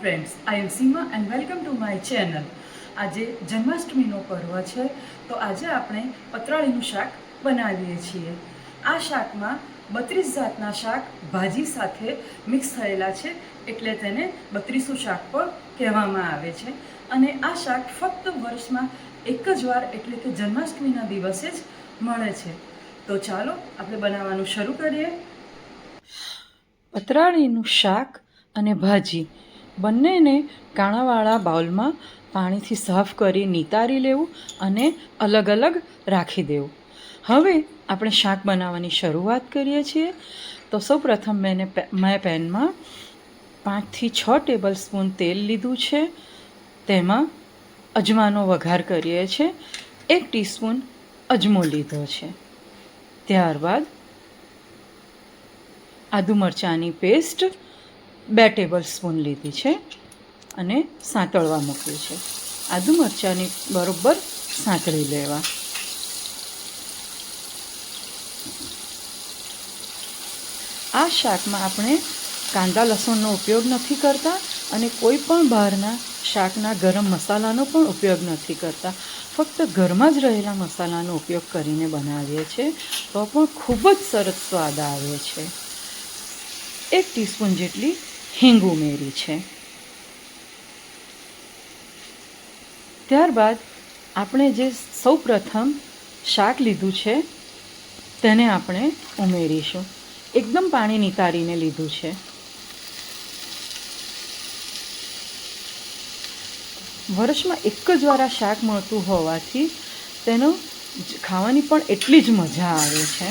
friends, I am Seema and welcome to my channel. આજે જન્માષ્ટમીનો પર્વ છે તો આજે આપણે પતરાળીનું શાક બનાવીએ છીએ. આ શાકમાં 32 જાતના શાક ભાજી સાથે મિક્સ થયેલા છે એટલે તેને 32નું શાક પણ કહેવામાં આવે છે. અને આ શાક ફક્ત વર્ષમાં એક જ વાર એટલે કે જન્માષ્ટમીના દિવસે જ મળે છે. તો ચાલો આપણે બનાવવાનું શરૂ કરીએ. પતરાળીનું શાક અને ભાજી બંનેને કાણાવાળા બાઉલમાં પાણીથી સાફ કરી નિતારી લેવું અને અલગ અલગ રાખી દેવું. હવે આપણે શાક બનાવવાની શરૂઆત કરીએ છીએ. તો સૌપ્રથમ મેં પેનમાં 5 થી 6 ટેબલ સ્પૂન તેલ લીધું છે. તેમાં અજમાનો વઘાર કરીએ છીએ. 1 ટીસ્પૂન અજમો લીધો છે. ત્યારબાદ આદુ મરચાંની પેસ્ટ 2 ટેબલ સ્પૂન લીધી છે અને સાંતળવા મૂકી છે. આદુ મરચાંની બરોબર સાંતળી લેવા. આ શાકમાં આપણે કાંદા લસણનો ઉપયોગ નથી કરતા અને કોઈ પણ બહારના શાકના ગરમ મસાલાનો પણ ઉપયોગ નથી કરતા. ફક્ત ઘરમાં જ રહેલા મસાલાનો ઉપયોગ કરીને બનાવીએ છીએ તો પણ ખૂબ જ સરસ સ્વાદ આવે છે. 1 ટીસ્પૂન જેટલી હિંગ ઉમેરી છે. ત્યારબાદ આપણે જે સૌપ્રથમ શાક લીધું છે તેને આપણે ઉમેરીશું. એકદમ પાણી નિતારીને લીધું છે. વર્ષમાં એક જ વાર આ શાક મળતું હોવાથી તેનો ખાવાની પણ એટલી જ મજા આવે છે.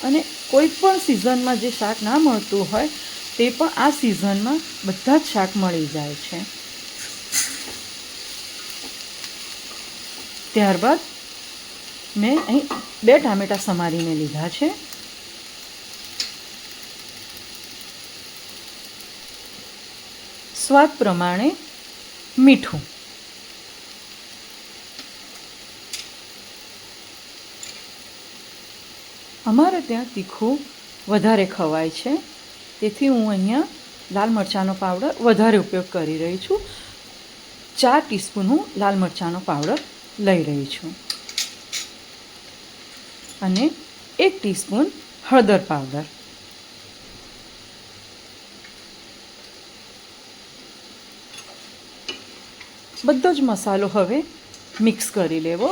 અને કોઈ પણ સિઝનમાં જે શાક ના મળતું હોય તે પણ આ સિઝનમાં બધા જ શાક મળી જાય છે. ત્યારબાદ મેં અહીં 2 ટામેટાં સમારીને લીધા છે. સ્વાદ પ્રમાણે મીઠું. અમારે ત્યાં તીખું વધારે ખવાય છે તેથી હું અહીંયા લાલ મરચાંનો પાવડર વધારે ઉપયોગ કરી રહી છું. 4 ટીસ્પૂન હું લાલ મરચાંનો પાવડર લઈ રહી છું અને 1 ટીસ્પૂન હળદર પાવડર. બધો જ મસાલો હવે મિક્સ કરી લેવો.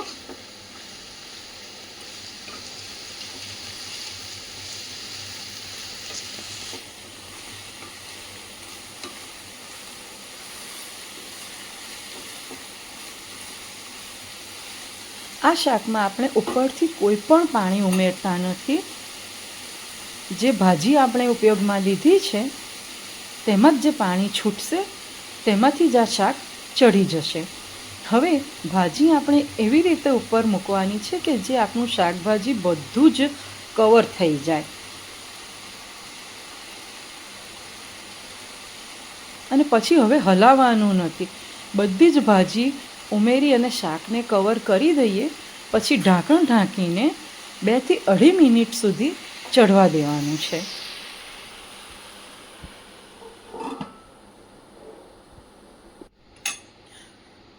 આ શાકમાં આપણે ઉપરથી કોઈ પણ પાણી ઉમેરતા નથી. જે ભાજી આપણે ઉપયોગમાં લીધી છે તેમાં જ જે પાણી છૂટશે તેમાંથી જ આ શાક ચડી જશે. હવે ભાજી આપણે એવી રીતે ઉપર મૂકવાની છે કે જે આપણું શાકભાજી બધું જ કવર થઈ જાય. અને પછી હવે હલાવવાનું નથી. બધી જ ભાજી ઉમેરી અને શાકને કવર કરી દઈએ. પછી ઢાંકણ ઢાંકીને 2 થી 2.5 મિનિટ સુધી ચઢવા દેવાનું છે.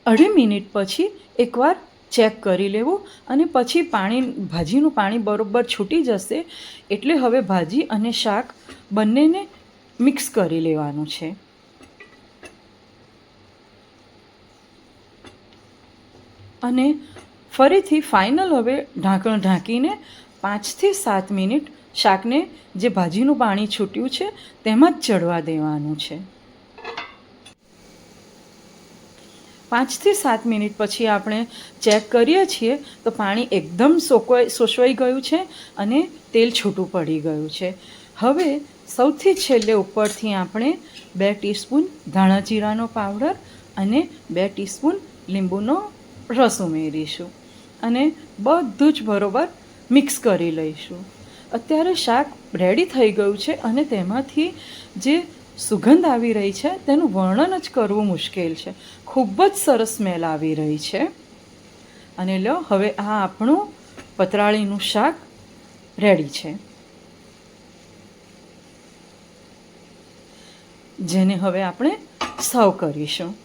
અઢી મિનિટ પછી એકવાર ચેક કરી લેવું અને પછી ભાજીનું પાણી બરોબર છૂટી જશે એટલે હવે ભાજી અને શાક બંનેને મિક્સ કરી લેવાનું છે. અને ફરીથી ફાઇનલ હવે ઢાંકણ ઢાંકીને 5 થી 7 મિનિટ શાકને જે ભાજીનું પાણી છૂટ્યું છે તેમાં જ ચડવા દેવાનું છે. 5 થી 7 મિનિટ પછી આપણે ચેક કરીએ છીએ તો પાણી એકદમ શોષવાઈ ગયું છે અને તેલ છૂટું પડી ગયું છે. હવે સૌથી છેલ્લે ઉપરથી આપણે 2 ટીસ્પૂન ધાણા જીરાનો પાવડર અને 2 ટીસ્પૂન લીંબુનો રસ ઉમેરીશું અને બધું જ બરોબર મિક્સ કરી લઈશું. અત્યારે શાક રેડી થઈ ગયું છે અને તેમાંથી જે સુગંધ આવી રહી છે તેનું વર્ણન જ કરવું મુશ્કેલ છે. ખૂબ જ સરસ સ્મેલ આવી રહી છે. અને લો હવે આ આપણું પતરાળીનું શાક રેડી છે. જેને હવે આપણે સર્વ કરીશું.